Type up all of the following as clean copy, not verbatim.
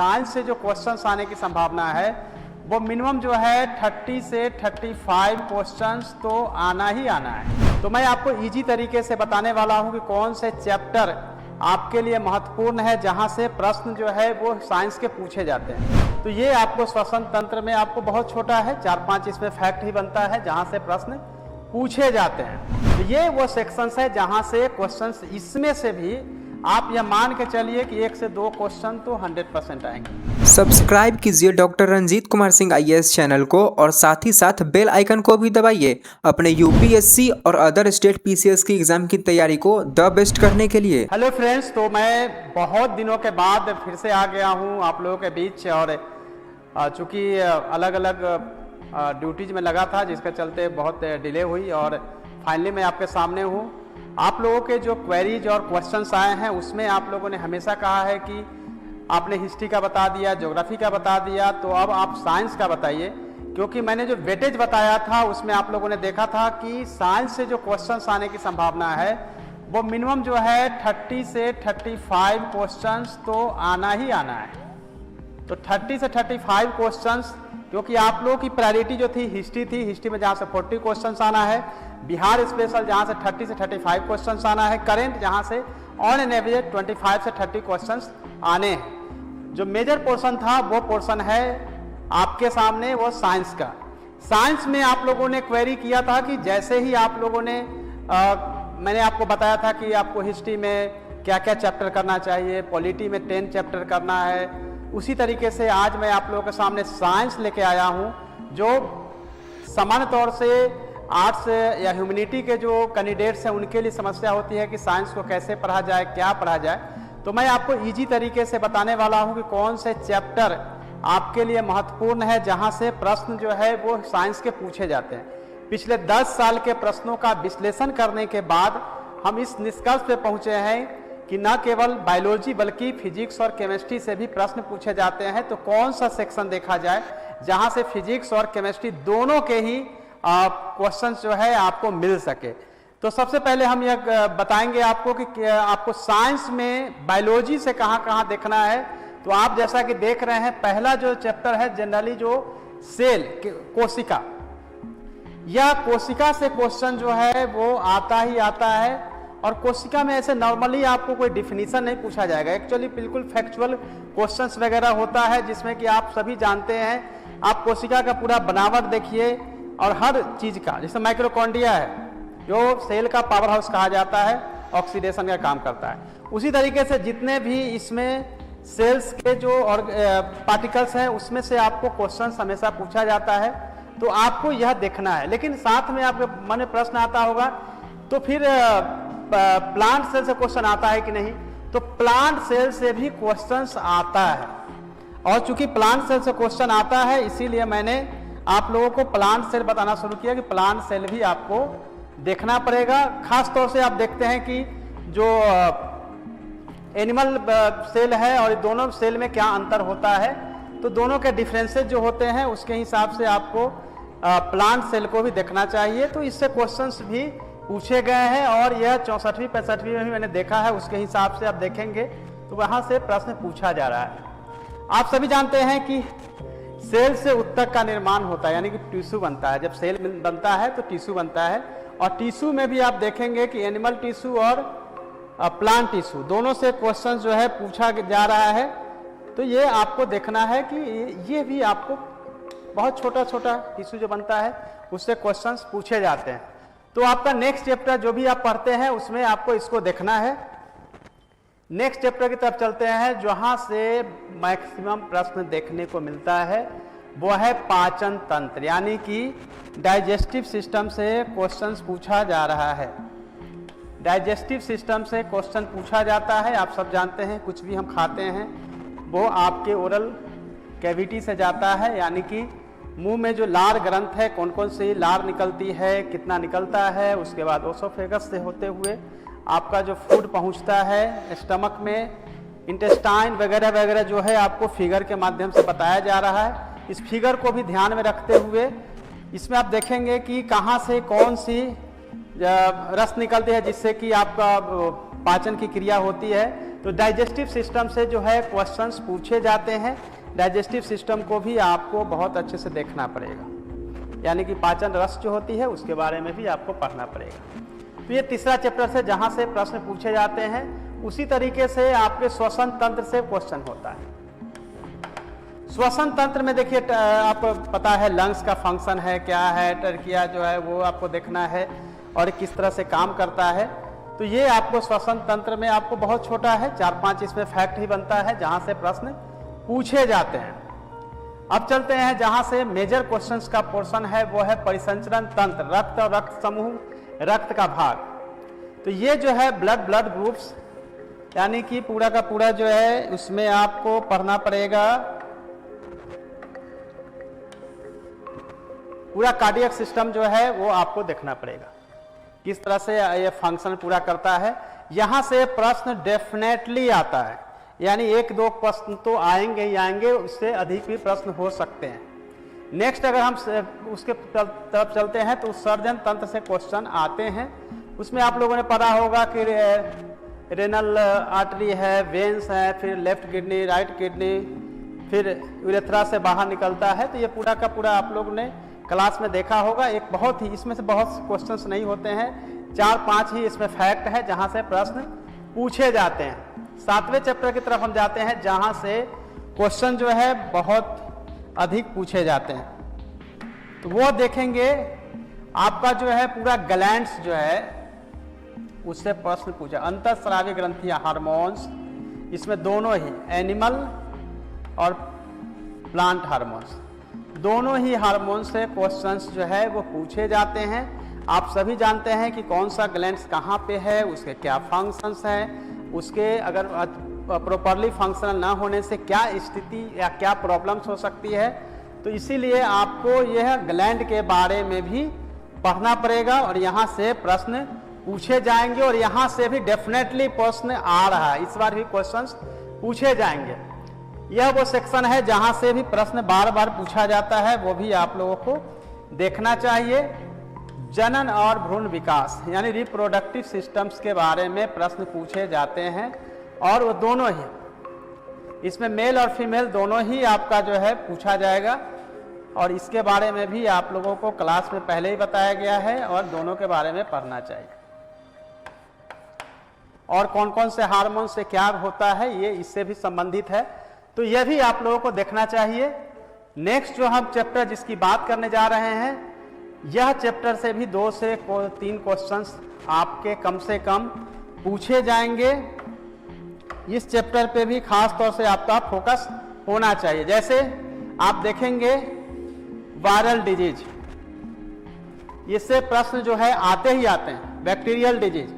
Science से जो questions आने की संभावना है वो मिनिमम जो है 30 से 35 क्वेश्चंस तो आना ही आना है। तो मैं आपको इजी तरीके से बताने वाला हूं कि कौन से चैप्टर आपके लिए महत्वपूर्ण है जहां से प्रश्न जो है वो साइंस के पूछे जाते हैं। तो ये आपको श्वसन तंत्र में आपको बहुत छोटा है, 4-5 इसमें फैक्ट ही बनता है जहां से प्रश्न पूछे जाते हैं। तो ये वो सेक्शंस है जहां से क्वेश्चंस, इसमें से भी आप यह मान के चलिए कि 1 से 2 क्वेश्चन तो 100% आएंगे। सब्सक्राइब कीजिए doctor Ranjit Kumar Singh IAS channel को और साथ ही साथ बेल आइकन को भी दबाइए अपने यूपीएससी और अदर स्टेट पीसीएस की एग्जाम की तैयारी को द बेस्ट करने के लिए। हेलो फ्रेंड्स, तो मैं बहुत दिनों के बाद फिर से आ गया हूं आप लोगों के बीच, और चूंकि अलग अलग ड्यूटीज में लगा था जिसके चलते बहुत डिले हुई और फाइनली मैं आपके सामने हूं। आप लोगों के जो क्वेरीज और क्वेश्चंस आए हैं उसमें आप लोगों ने हमेशा कहा है कि आपने हिस्ट्री का बता दिया, ज्योग्राफी का बता दिया, तो अब आप साइंस का बताइए। क्योंकि मैंने जो वेटेज बताया था उसमें आप लोगों ने देखा था कि साइंस से जो क्वेश्चंस आने की संभावना है वो मिनिमम जो है 30 से 35 क्वेश्चंस तो आना ही आना है। तो 30 से 35 क्वेश्चंस, क्योंकि आप लोगों की प्रायोरिटी जो थी हिस्ट्री थी, हिस्ट्री में जहाँ से 40 क्वेश्चंस आना है, बिहार स्पेशल जहाँ से 30 से 35 क्वेश्चंस आना है, करेंट जहाँ से ऑन एन एवरेज 25 से 30 क्वेश्चंस आने हैं। जो मेजर पोर्शन था वो पोर्शन है आपके सामने वो साइंस का। साइंस में आप लोगों ने क्वेरी किया था कि जैसे ही आप लोगों ने मैंने आपको बताया था कि आपको हिस्ट्री में क्या क्या चैप्टर करना चाहिए, पॉलिटी में 10 चैप्टर करना है, उसी तरीके से आज मैं आप लोगों के सामने साइंस लेके आया हूं। जो सामान्य तौर से आर्ट्स या ह्यूमैनिटी के जो कैंडिडेट्स हैं उनके लिए समस्या होती है कि साइंस को कैसे पढ़ा जाए, क्या पढ़ा जाए। तो मैं आपको इजी तरीके से बताने वाला हूं कि कौन से चैप्टर आपके लिए महत्वपूर्ण है जहां से प्रश्न जो है वो साइंस के पूछे जाते हैं। पिछले 10 साल के प्रश्नों का विश्लेषण करने के बाद हम इस निष्कर्ष पे पहुंचे हैं कि न केवल बायोलॉजी बल्कि फिजिक्स और केमिस्ट्री से भी प्रश्न पूछे जाते हैं। तो कौन सा सेक्शन देखा जाए जहां से फिजिक्स और केमिस्ट्री दोनों के ही क्वेश्चन जो है आपको मिल सके। तो सबसे पहले हम यह बताएंगे आपको कि आपको साइंस में बायोलॉजी से कहां देखना है। तो आप जैसा कि देख रहे हैं, पहला जो चैप्टर है जनरली जो सेल, कोशिका, यह कोशिका से क्वेश्चन जो है वो आता ही आता है। और कोशिका में ऐसे नॉर्मली आपको कोई डिफिनीशन नहीं पूछा जाएगा, एक्चुअली बिल्कुल फैक्चुअल क्वेश्चंस वगैरह होता है जिसमें कि आप सभी जानते हैं। आप कोशिका का पूरा बनावट देखिए और हर चीज का, जैसे माइक्रोकॉन्ड्रिया है जो सेल का पावर हाउस कहा जाता है, ऑक्सीडेशन का काम करता है, उसी तरीके से जितने भी इसमें सेल्स के जो और पार्टिकल्स हैं उसमें से आपको क्वेश्चन हमेशा पूछा जाता है। तो आपको यह देखना है। लेकिन साथ में आपके मन में प्रश्न आता होगा तो फिर प्लांट सेल से क्वेश्चन आता है कि नहीं। तो प्लांट सेल से भी क्वेश्चंस आता है, और चूंकि प्लांट सेल से क्वेश्चन आता है इसीलिए मैंने आप लोगों को प्लांट सेल बताना शुरू किया कि प्लांट सेल भी आपको देखना पड़ेगा। खास तौर से आप देखते हैं कि जो एनिमल सेल है और दोनों सेल में क्या अंतर होता है, तो दोनों के डिफरेंसेस जो होते हैं उसके हिसाब से आपको प्लांट सेल को भी देखना चाहिए। तो इससे क्वेश्चंस भी पूछे गए हैं और यह 64वीं 65वीं में भी मैंने देखा है, उसके हिसाब से आप देखेंगे तो वहां से प्रश्न पूछा जा रहा है। आप सभी जानते हैं कि सेल से ऊतक का निर्माण होता है, यानी कि टिश्यू बनता है। जब सेल बनता है तो टिश्यू बनता है, और टिश्यू में भी आप देखेंगे कि एनिमल टिश्यू और प्लांट टिश्यू दोनों से क्वेश्चन जो है पूछा जा रहा है। तो ये आपको देखना है कि ये भी आपको बहुत छोटा छोटा टिश्यू जो बनता है उससे क्वेश्चंस पूछे जाते हैं। तो आपका नेक्स्ट चैप्टर जो भी आप पढ़ते हैं उसमें आपको इसको देखना है। नेक्स्ट चैप्टर की तरफ चलते हैं, जहां से मैक्सिमम प्रश्न देखने को मिलता है वो है पाचन तंत्र, यानी कि डाइजेस्टिव सिस्टम से क्वेश्चंस पूछा जा रहा है। डाइजेस्टिव सिस्टम से क्वेश्चन पूछा जाता है। आप सब जानते हैं कुछ भी हम खाते हैं वो आपके ओरल कैविटी से जाता है, यानी कि मुंह में जो लार ग्रंथ है, कौन कौन सी लार निकलती है, कितना निकलता है, उसके बाद ओसोफेगस से होते हुए आपका जो फूड पहुंचता है स्टमक में, इंटेस्टाइन वगैरह वगैरह जो है आपको फिगर के माध्यम से बताया जा रहा है। इस फिगर को भी ध्यान में रखते हुए इसमें आप देखेंगे कि कहाँ से कौन सी रस निकलती है जिससे कि आपका पाचन की क्रिया होती है। तो डाइजेस्टिव सिस्टम से जो है क्वेश्चंस पूछे जाते हैं। डाइजेस्टिव सिस्टम को भी आपको बहुत अच्छे से देखना पड़ेगा, यानी कि पाचन रस जो होती है उसके बारे में भी आपको पढ़ना पड़ेगा। तो ये तीसरा चैप्टर से जहाँ से प्रश्न पूछे जाते हैं, उसी तरीके से आपके श्वसन तंत्र से क्वेश्चन होता है। श्वसन तंत्र में देखिए आप पता है लंग्स का फंक्शन है क्या है, ट्रकिया जो है वो आपको देखना है और किस तरह से काम करता है। तो ये आपको श्वसन तंत्र में आपको बहुत छोटा है, 4-5 इसमें फैक्ट ही बनता है जहाँ से प्रश्न पूछे जाते हैं। अब चलते हैं जहाँ से मेजर क्वेश्चंस का पोर्शन है, वो है परिसंचरण तंत्र, रक्त और रक्त समूह, रक्त का भाग। तो ये जो है ब्लड ग्रुप्स, यानी कि पूरा का पूरा जो है उसमें आपको पढ़ना पड़ेगा पूरा कार्डियक सिस्टम जो है वो आपको देखना पड़ेगा किस तरह से ये फंक्शन पूरा करता है। यहाँ से प्रश्न डेफिनेटली आता है, यानी 1-2 प्रश्न तो आएंगे ही आएंगे, उससे अधिक भी प्रश्न हो सकते हैं। नेक्स्ट अगर हम उसके तरफ चलते हैं तो सर्जन तंत्र से क्वेश्चन आते हैं। उसमें आप लोगों ने पढ़ा होगा कि रेनल आर्टरी है, वेन्स है, फिर लेफ्ट किडनी, राइट किडनी, फिर यूरेथ्रा से बाहर निकलता है। तो ये पूरा का पूरा आप लोग ने क्लास में देखा होगा। एक बहुत ही, इसमें से बहुत क्वेश्चंस नहीं होते हैं, 4-5 ही इसमें फैक्ट है जहां से प्रश्न पूछे जाते हैं। 7वें चैप्टर की तरफ हम जाते हैं जहां से क्वेश्चन जो है बहुत अधिक पूछे जाते हैं। तो वो देखेंगे आपका जो है पूरा ग्लैंड्स जो है उससे प्रश्न पूछा, अंतःस्रावी ग्रंथियां, हार्मोन्स, इसमें दोनों ही एनिमल और प्लांट हार्मोन्स, दोनों ही हार्मोन से क्वेश्चंस जो है वो पूछे जाते हैं। आप सभी जानते हैं कि कौन सा ग्लैंड्स कहाँ पे है, उसके क्या फंक्शंस हैं, उसके अगर प्रॉपरली फंक्शनल ना होने से क्या स्थिति या क्या प्रॉब्लम्स हो सकती है। तो इसीलिए आपको यह ग्लैंड के बारे में भी पढ़ना पड़ेगा और यहाँ से प्रश्न पूछे जाएंगे और यहाँ से भी डेफिनेटली प्रश्न आ रहा है, इस बार भी क्वेश्चंस पूछे जाएंगे। यह वो सेक्शन है जहां से भी प्रश्न बार बार पूछा जाता है, वो भी आप लोगों को देखना चाहिए। जनन और भ्रूण विकास यानी रिप्रोडक्टिव सिस्टम्स के बारे में प्रश्न पूछे जाते हैं और वो दोनों ही, इसमें मेल और फीमेल दोनों ही आपका जो है पूछा जाएगा और इसके बारे में भी आप लोगों को क्लास में पहले ही बताया गया है और दोनों के बारे में पढ़ना चाहिए। और कौन कौन से हार्मोन से क्या होता है ये इससे भी संबंधित है, तो यह भी आप लोगों को देखना चाहिए। नेक्स्ट जो हम चैप्टर जिसकी बात करने जा रहे हैं, यह चैप्टर से भी 2 से 3 क्वेश्चंस आपके कम से कम पूछे जाएंगे। इस चैप्टर पे भी खास तौर से आपका फोकस होना चाहिए। जैसे आप देखेंगे वायरल डिजीज, इससे प्रश्न जो है आते ही आते हैं। Bacterial disease,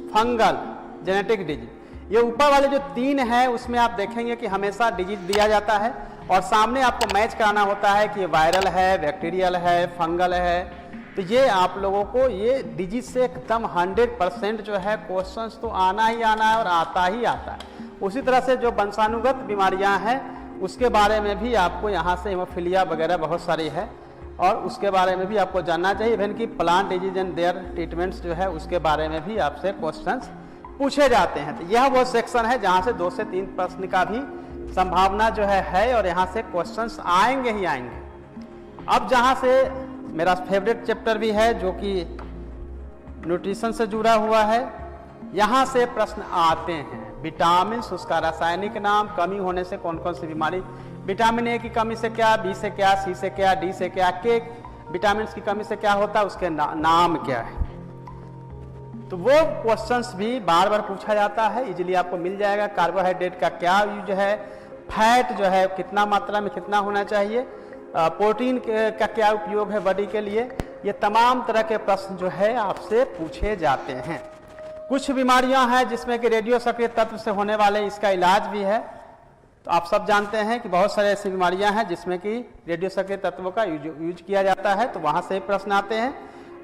fungal, genetic disease, ये ऊपर वाले जो 3 हैं उसमें आप देखेंगे कि हमेशा डिजीज दिया जाता है और सामने आपको मैच कराना होता है कि वायरल है, बैक्टीरियल है, फंगल है। तो ये आप लोगों को ये डिजीज से एकदम 100% जो है क्वेश्चंस तो आना ही आना है और आता ही आता है। उसी तरह से जो वंशानुगत बीमारियां हैं उसके बारे में भी आपको यहाँ से हेमोफीलिया वगैरह बहुत सारी है और उसके बारे में भी आपको जानना चाहिए। इवन कि plant disease and their treatments जो है उसके बारे में भी आपसे क्वेश्चंस पूछे जाते हैं। तो यह वो सेक्शन है जहाँ से 2 से 3 प्रश्न का भी संभावना जो है और यहाँ से क्वेश्चंस आएंगे ही आएंगे। अब जहाँ से मेरा फेवरेट चैप्टर भी है जो कि न्यूट्रिशन से जुड़ा हुआ है, यहाँ से प्रश्न आते हैं। विटामिन, उसका रासायनिक नाम, कमी होने से कौन कौन सी बीमारी, विटामिन ए की कमी से क्या, बी से क्या, सी से क्या, डी से क्या, के विटामिन की कमी से क्या होता है, उसके नाम क्या है। तो वो क्वेश्चंस भी बार बार पूछा जाता है, इजीली आपको मिल जाएगा। कार्बोहाइड्रेट का क्या यूज है, फैट जो है कितना मात्रा में कितना होना चाहिए, प्रोटीन का क्या उपयोग है बॉडी के लिए, ये तमाम तरह के प्रश्न जो है आपसे पूछे जाते हैं। कुछ बीमारियां हैं जिसमें कि रेडियो सक्रिय तत्व से होने वाले इसका इलाज भी है। तो आप सब जानते हैं कि बहुत सारे ऐसी बीमारियां हैं जिसमें कि रेडियो सक्रिय तत्वों का यूज किया जाता है, तो वहाँ से प्रश्न आते हैं।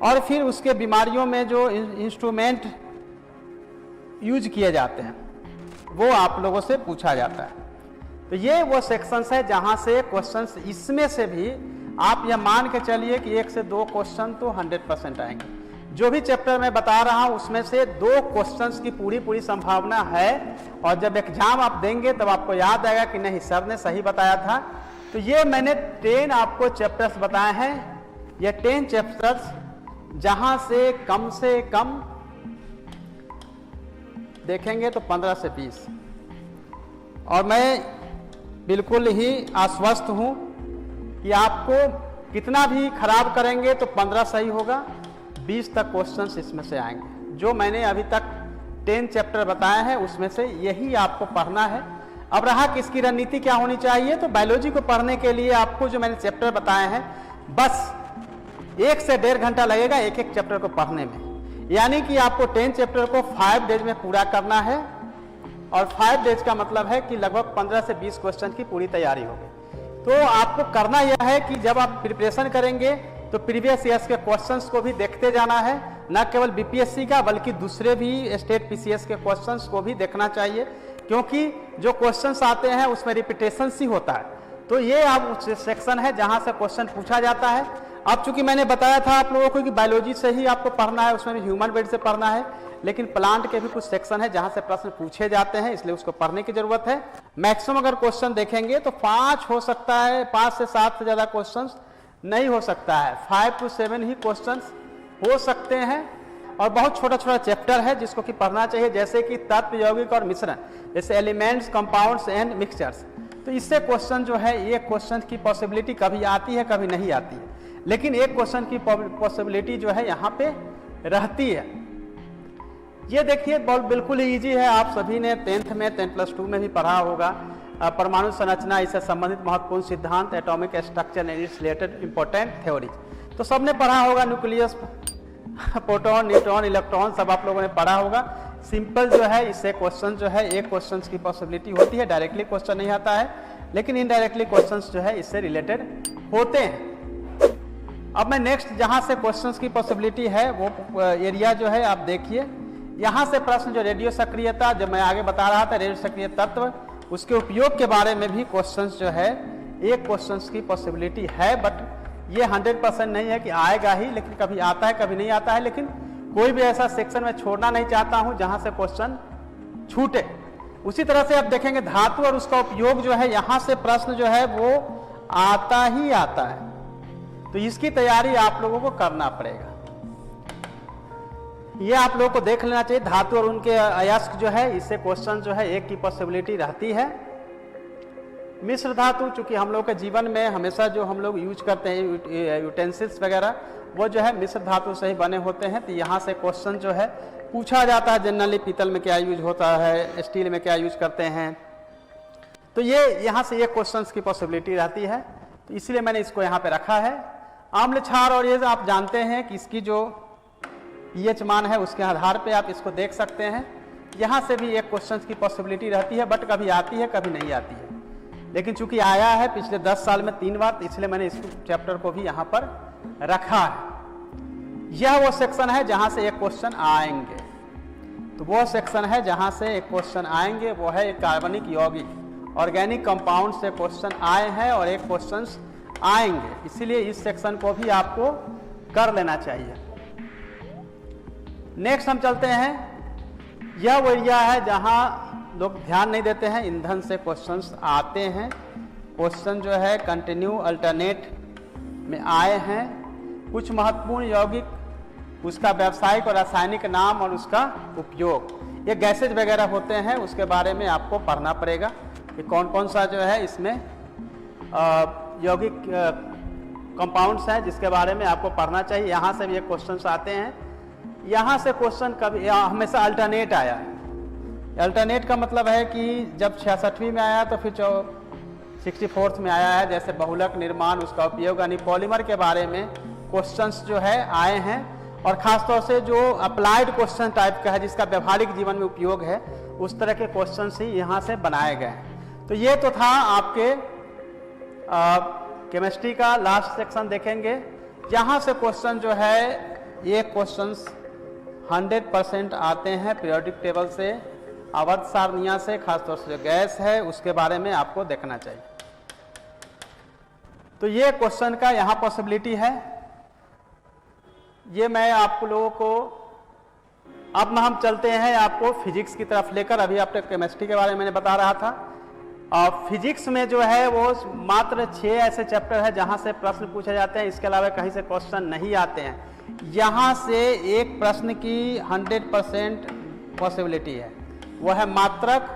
और फिर उसके बीमारियों में जो इंस्ट्रूमेंट यूज किए जाते हैं वो आप लोगों से पूछा जाता है। तो ये वो सेक्शंस है जहाँ से क्वेश्चंस, इसमें से भी आप यह मान के चलिए कि 1 से 2 क्वेश्चन तो 100% आएंगे। जो भी चैप्टर मैं बता रहा हूं उसमें से 2 क्वेश्चंस की पूरी संभावना है, और जब एग्जाम आप देंगे तब आपको याद आएगा कि नहीं सर ने सही बताया था। तो ये मैंने 10 आपको चैप्टर्स बताए हैं। ये 10 चैप्टर्स जहां से कम देखेंगे तो 15 से 20, और मैं बिल्कुल ही आश्वस्त हूं कि आपको कितना भी खराब करेंगे तो 15 सही होगा, 20 तक क्वेश्चंस इसमें से आएंगे। जो मैंने अभी तक 10 चैप्टर बताए हैं उसमें से यही आपको पढ़ना है। अब रहा कि इसकी रणनीति क्या होनी चाहिए, तो बायोलॉजी को पढ़ने के लिए आपको जो मैंने चैप्टर बताए हैं बस 1 से 1.5 घंटा लगेगा एक चैप्टर को पढ़ने में। यानी कि आपको 10 चैप्टर को 5 डेज में पूरा करना है, और 5 डेज का मतलब है कि लगभग 15 से 20 क्वेश्चन की पूरी तैयारी होगी। तो आपको करना यह है कि जब आप प्रिपरेशन करेंगे तो प्रीवियस ईयर्स के क्वेश्चंस को भी देखते जाना है, न केवल बीपीएससी का बल्कि दूसरे भी स्टेट पीसीएस के क्वेश्चंस को भी देखना चाहिए, क्योंकि जो क्वेश्चंस आते हैं उसमें रिपीटेशन ही होता है। तो ये अब सेक्शन है जहां से क्वेश्चन पूछा जाता है। अब चूंकि मैंने बताया था आप लोगों को कि बायोलॉजी से ही आपको पढ़ना है, उसमें भी ह्यूमन बेड से पढ़ना है, लेकिन प्लांट के भी कुछ सेक्शन है जहां से प्रश्न पूछे जाते हैं, इसलिए उसको पढ़ने की जरूरत है। मैक्सिमम अगर क्वेश्चन देखेंगे तो 5 हो सकता है, 5 से 7 से ज्यादा क्वेश्चन नहीं हो सकता है, 5 to 7 ही क्वेश्चन हो सकते हैं। और बहुत छोटा चैप्टर है जिसको कि पढ़ना चाहिए, जैसे कि तत्व, यौगिक और मिश्रण, जैसे एलिमेंट्स, कंपाउंड्स एंड मिक्सचर्स। तो इससे क्वेश्चन जो है, ये क्वेश्चन की पॉसिबिलिटी कभी आती है कभी नहीं आती है, लेकिन एक क्वेश्चन की पॉसिबिलिटी जो है यहाँ पे रहती है। ये देखिए बिल्कुल इजी है, आप सभी ने 10th में 10+2 में भी पढ़ा होगा। परमाणु संरचना, इससे संबंधित महत्वपूर्ण सिद्धांत, atomic structure and it's related important theories, तो सबने पढ़ा होगा। न्यूक्लियस, प्रोटॉन, न्यूट्रॉन, इलेक्ट्रॉन सब आप लोगों ने पढ़ा होगा। सिंपल जो है इससे क्वेश्चन जो है, एक क्वेश्चन की पॉसिबिलिटी होती है, डायरेक्टली क्वेश्चन नहीं आता है, लेकिन इनडायरेक्टली क्वेश्चन जो है इससे रिलेटेड होते हैं। अब मैं नेक्स्ट जहां से क्वेश्चंस की पॉसिबिलिटी है वो एरिया जो है आप देखिए, यहाँ से प्रश्न जो रेडियो सक्रियता, जब मैं आगे बता रहा था रेडियो सक्रिय तत्व, उसके उपयोग के बारे में भी क्वेश्चंस जो है, एक क्वेश्चंस की पॉसिबिलिटी है, बट ये 100% नहीं है कि आएगा ही, लेकिन कभी आता है कभी नहीं आता है। लेकिन कोई भी ऐसा सेक्शन में छोड़ना नहीं चाहता हूं जहां से क्वेश्चन छूटे। उसी तरह से आप देखेंगे धातु और उसका उपयोग जो है, यहां से प्रश्न जो है वो आता ही आता है, तो इसकी तैयारी आप लोगों को करना पड़ेगा। ये आप लोगों को देख लेना चाहिए, धातु और उनके अयस्क जो है, इससे क्वेश्चन जो है एक की पॉसिबिलिटी रहती है। मिश्र धातु, चूंकि हम लोग के जीवन में हमेशा जो हम लोग यूज करते हैं यूटेंसिल्स वगैरह, वो जो है मिश्र धातु से ही बने होते हैं, तो यहाँ से क्वेश्चन जो है पूछा जाता है। जनरली पीतल में क्या यूज होता है, स्टील में क्या यूज करते हैं, तो ये यहाँ से ये क्वेश्चंस की पॉसिबिलिटी रहती है, तो इसलिए मैंने इसको यहाँ पे रखा है। आम्ल क्षार और ये आप जानते हैं कि इसकी जो pH मान है उसके आधार पे आप इसको देख सकते हैं। यहाँ से भी एक क्वेश्चन की पॉसिबिलिटी रहती है, बट कभी आती है कभी नहीं आती है, लेकिन चूंकि आया है पिछले 10 साल में 3 बार, इसलिए मैंने इस चैप्टर को भी यहाँ पर रखा है। यह वो सेक्शन है जहाँ से एक क्वेश्चन आएंगे, तो वो सेक्शन है जहाँ से एक क्वेश्चन आएंगे, वो है एक कार्बनिक यौगिक, ऑर्गेनिक कंपाउंड से क्वेश्चन आए हैं और एक क्वेश्चन आएंगे, इसीलिए इस सेक्शन को भी आपको कर लेना चाहिए। नेक्स्ट हम चलते हैं, यह वो एरिया है जहां लोग ध्यान नहीं देते हैं, ईंधन से क्वेश्चंस आते हैं। क्वेश्चन जो है कंटिन्यू अल्टरनेट में आए हैं। कुछ महत्वपूर्ण यौगिक, उसका व्यावसायिक और रासायनिक नाम और उसका उपयोग, ये गैसेज वगैरह होते हैं, उसके बारे में आपको पढ़ना पड़ेगा कि कौन कौन सा जो है इसमें यौगिक कंपाउंड्स हैं, जिसके बारे में आपको पढ़ना चाहिए। यहाँ से भी ये क्वेश्चंस आते हैं। यहाँ से क्वेश्चन कभी हमेशा अल्टरनेट आया है। अल्टरनेट का मतलब है कि जब 66वीं में आया तो फिर 64th में आया है, जैसे बहुलक निर्माण, उसका उपयोग, यानी पॉलीमर के बारे में क्वेश्चंस जो है आए हैं, और खासतौर से जो अप्लाइड क्वेश्चन टाइप का है जिसका व्यवहारिक जीवन में उपयोग है, उस तरह के क्वेश्चंस ही यहाँ से बनाए गए हैं। तो ये तो था आपके केमिस्ट्री का लास्ट सेक्शन। देखेंगे यहाँ से क्वेश्चन जो है, ये क्वेश्चंस 100% आते हैं पीरियोडिक टेबल से, आवर्त सारनिया से, खासतौर से जो गैस है उसके बारे में आपको देखना चाहिए। तो ये क्वेश्चन का यहाँ पॉसिबिलिटी है। ये मैं आप लोगों को अब हम चलते हैं आपको फिजिक्स की तरफ लेकर। अभी आपने केमिस्ट्री के बारे में मैंने बता रहा था, और फिजिक्स में जो है वो मात्र 6 ऐसे चैप्टर है जहां से प्रश्न पूछे जाते हैं। इसके अलावा कहीं से क्वेश्चन नहीं आते हैं। यहां से एक प्रश्न की 100% पॉसिबिलिटी है, वो है मात्रक।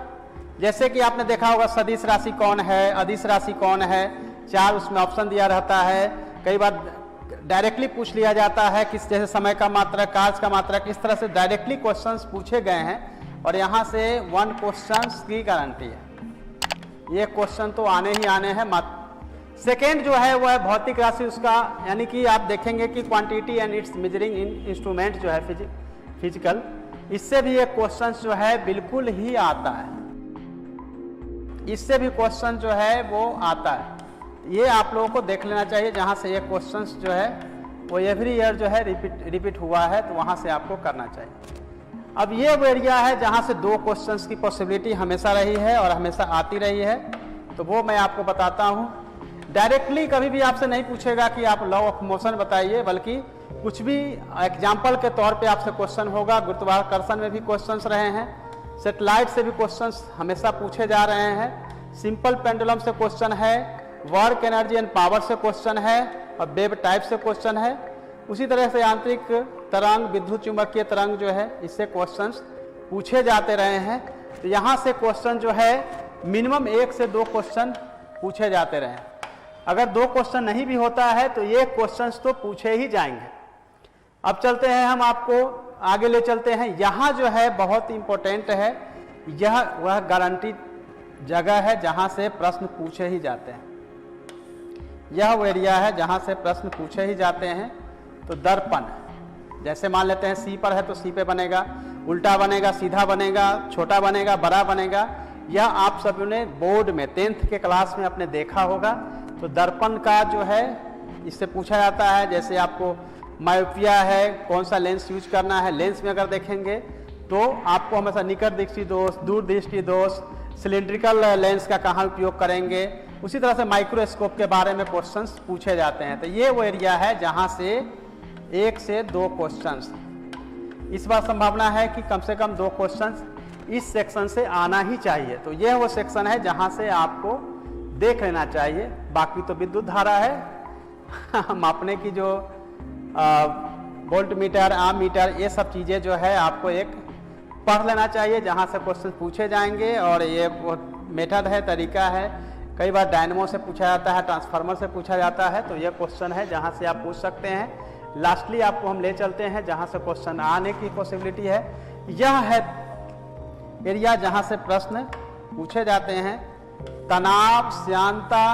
जैसे कि आपने देखा होगा सदिश राशि कौन है, अदिश राशि कौन है, 4 उसमें ऑप्शन दिया रहता है। कई बार डायरेक्टली पूछ लिया जाता है, किस जैसे समय का मात्रक, कार्य का मात्रक, इस तरह से डायरेक्टली क्वेश्चंस पूछे गए हैं और यहाँ से 1 क्वेश्चन की गारंटी है। ये क्वेश्चन तो आने ही आने हैं। सेकेंड जो है वो है भौतिक राशि उसका, यानी कि आप देखेंगे कि quantity and it's measuring instrument जो है फिजिकल, इससे भी ये क्वेश्चन जो है बिल्कुल ही आता है। इससे भी क्वेश्चन जो है वो आता है। ये आप लोगों को देख लेना चाहिए। जहाँ से ये क्वेश्चंस जो है वो एवरी ईयर जो है रिपीट हुआ है, तो वहाँ से आपको करना चाहिए। अब ये वो एरिया है जहाँ से 2 क्वेश्चंस की पॉसिबिलिटी हमेशा रही है और हमेशा आती रही है, तो वो मैं आपको बताता हूँ। डायरेक्टली कभी भी आपसे नहीं पूछेगा कि आप लॉ ऑफ मोशन बताइए, बल्कि कुछ भी एग्जाम्पल के तौर पे आपसे क्वेश्चन होगा। गुरुत्वाकर्षण में भी क्वेश्चंस रहे हैं, सेटेलाइट से भी क्वेश्चंस हमेशा पूछे जा रहे हैं, सिंपल पेंडुलम से क्वेश्चन है, वर्क एनर्जी एंड पावर से क्वेश्चन है, और वेव टाइप से क्वेश्चन है। उसी तरह से यांत्रिक तरंग, विद्युत चुंबकीय तरंग जो है, इससे क्वेश्चंस पूछे जाते रहे हैं। तो यहाँ से क्वेश्चन जो है मिनिमम 1 से 2 क्वेश्चन पूछे जाते रहे हैं। अगर 2 क्वेश्चन नहीं भी होता है तो ये क्वेश्चंस तो पूछे ही जाएंगे। अब चलते हैं, हम आपको आगे ले चलते हैं। यहाँ जो है बहुत इंपॉर्टेंट है, यह वह गारंटी जगह है जहाँ से प्रश्न पूछे ही जाते हैं। यह वो एरिया है जहाँ से प्रश्न पूछे ही जाते हैं। तो दर्पण, जैसे मान लेते हैं सी पर है तो सी पे बनेगा, उल्टा बनेगा, सीधा बनेगा, छोटा बनेगा, बड़ा बनेगा। यह आप सब ने बोर्ड में 10th के क्लास में आपने देखा होगा। तो दर्पण का जो है इससे पूछा जाता है। जैसे आपको मायोपिया है, कौन सा लेंस यूज करना है, लेंस में अगर देखेंगे तो आपको हमेशा निकट दृष्टि दोष, दूर दृष्टि दोष, सिलिंड्रिकल लेंस का कहाँ उपयोग करेंगे। उसी तरह से माइक्रोस्कोप के बारे में क्वेश्चंस पूछे जाते हैं। तो ये वो एरिया है जहाँ से 1 से 2 क्वेश्चंस, इस बार संभावना है कि कम से कम 2 क्वेश्चंस इस सेक्शन से आना ही चाहिए। तो यह वो सेक्शन है जहाँ से आपको देख लेना चाहिए। बाकी तो विद्युत धारा है मापने की, जो वोल्ट मीटर, आम मीटर, ये सब चीज़ें जो है आपको एक पढ़ लेना चाहिए जहाँ से क्वेश्चन पूछे जाएंगे। और ये मेथड है, तरीका है। कई बार डायनमो से पूछा जाता है, ट्रांसफार्मर से पूछा जाता है। तो ये क्वेश्चन है जहाँ से आप पूछ सकते हैं। लास्टली आपको हम ले चलते हैं जहाँ से क्वेश्चन आने की पॉसिबिलिटी है। यह है एरिया जहाँ से प्रश्न पूछे जाते हैं। तनाव, श्यानता,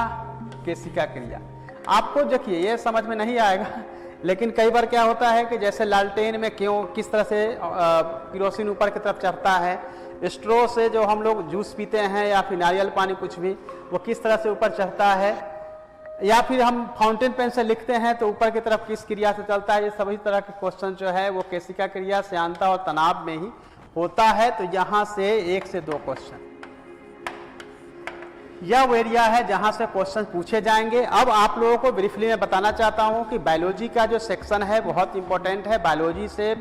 केशिका क्रिया। आपको देखिए ये समझ में नहीं आएगा, लेकिन कई बार क्या होता है कि जैसे लालटेन में क्यों, किस तरह से केरोसिन ऊपर की तरफ चढ़ता है, स्ट्रो से जो हम लोग जूस पीते हैं या फिर नारियल पानी कुछ भी, वो किस तरह से ऊपर चढ़ता है, या फिर हम फाउंटेन पेन से लिखते हैं तो ऊपर की तरफ किस क्रिया से चलता है। ये सभी तरह के क्वेश्चन जो है वो केशिका क्रिया, श्यानता और तनाव में ही होता है। तो यहाँ से 1 से 2 क्वेश्चन, यह वो एरिया है जहाँ से क्वेश्चन पूछे जाएंगे। अब आप लोगों को ब्रीफली मैं बताना चाहता हूँ कि बायोलॉजी का जो सेक्शन है बहुत इंपॉर्टेंट है। बायोलॉजी से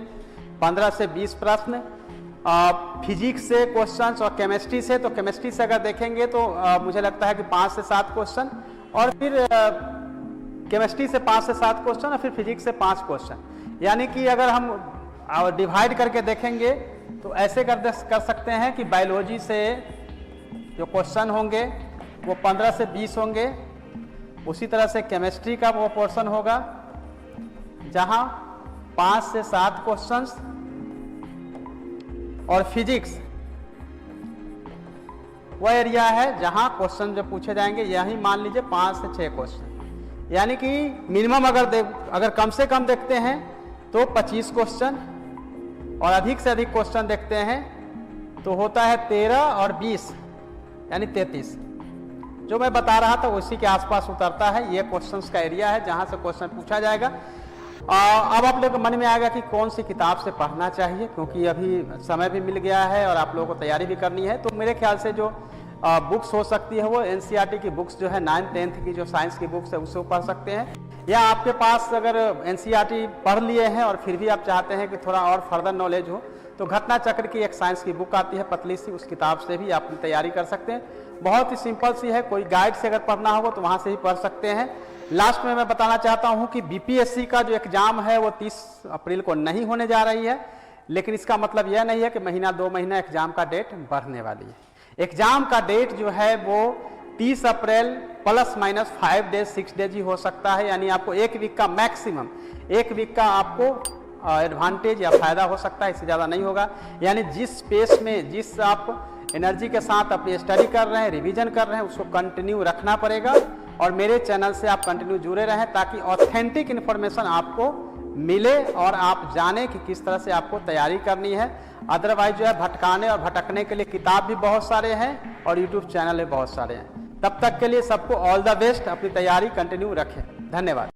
15 से 20 प्रश्न, फिजिक्स से क्वेश्चंस और केमिस्ट्री से, तो केमिस्ट्री से अगर देखेंगे तो मुझे लगता है कि 5 से 7 क्वेश्चन, और फिर केमिस्ट्री से 5 से 7 क्वेश्चन, और फिर फिजिक्स से 5 क्वेश्चन। यानी कि अगर हम डिवाइड करके देखेंगे तो ऐसे कर सकते हैं कि बायोलॉजी से जो क्वेश्चन होंगे वो 15 से 20 होंगे। उसी तरह से केमिस्ट्री का वो पोर्शन होगा जहां 5 से 7 क्वेश्चंस, और फिजिक्स वह एरिया है जहां क्वेश्चन जो पूछे जाएंगे, यही मान लीजिए 5 से 6 क्वेश्चन। यानी कि मिनिमम अगर कम से कम देखते हैं तो 25 क्वेश्चन, और अधिक से अधिक क्वेश्चन देखते हैं तो होता है 13 और 20 यानी 33। जो मैं बता रहा था उसी के आसपास उतरता है। ये क्वेश्चंस का एरिया है जहां से क्वेश्चन पूछा जाएगा। अब आप लोगों के मन में आएगा कि कौन सी किताब से पढ़ना चाहिए, क्योंकि अभी समय भी मिल गया है और आप लोगों को तैयारी भी करनी है। तो मेरे ख्याल से जो बुक्स हो सकती है वो NCERT की बुक्स जो है 9th 10th की जो साइंस की बुक्स है उससे पढ़ सकते हैं। या आपके पास अगर एनसीईआरटी पढ़ लिए हैं और फिर भी आप चाहते हैं कि थोड़ा और फर्दर नॉलेज हो, तो घटना चक्र की एक साइंस की बुक आती है पतली सी, उस किताब से भी आप तैयारी कर सकते हैं। बहुत ही सिंपल सी है, कोई गाइड से अगर पढ़ना होगा तो वहाँ से ही पढ़ सकते हैं। लास्ट में मैं बताना चाहता हूँ कि बीपीएससी का जो एग्ज़ाम है वो 30 अप्रैल को नहीं होने जा रही है, लेकिन इसका मतलब यह नहीं है कि महीना 2 महीना एग्ज़ाम का डेट बढ़ने वाली है। एग्ज़ाम का डेट जो है वो 30 अप्रैल प्लस माइनस 5 डेज 6 डेज ही हो सकता है, यानी आपको 1 वीक का मैक्सिमम 1 वीक का आपको एडवांटेज या फ़ायदा हो सकता है, इससे ज़्यादा नहीं होगा। यानी जिस पेस में, जिस आप एनर्जी के साथ अपनी स्टडी कर रहे हैं, रिवीजन कर रहे हैं, उसको कंटिन्यू रखना पड़ेगा। और मेरे चैनल से आप कंटिन्यू जुड़े रहें ताकि ऑथेंटिक इन्फॉर्मेशन आपको मिले और आप जानें कि किस तरह से आपको तैयारी करनी है। अदरवाइज जो है भटकाने और भटकने के लिए किताब भी बहुत सारे हैं और यूट्यूब चैनल भी बहुत सारे हैं। तब तक के लिए सबको ऑल द बेस्ट, अपनी तैयारी कंटिन्यू रखें। धन्यवाद।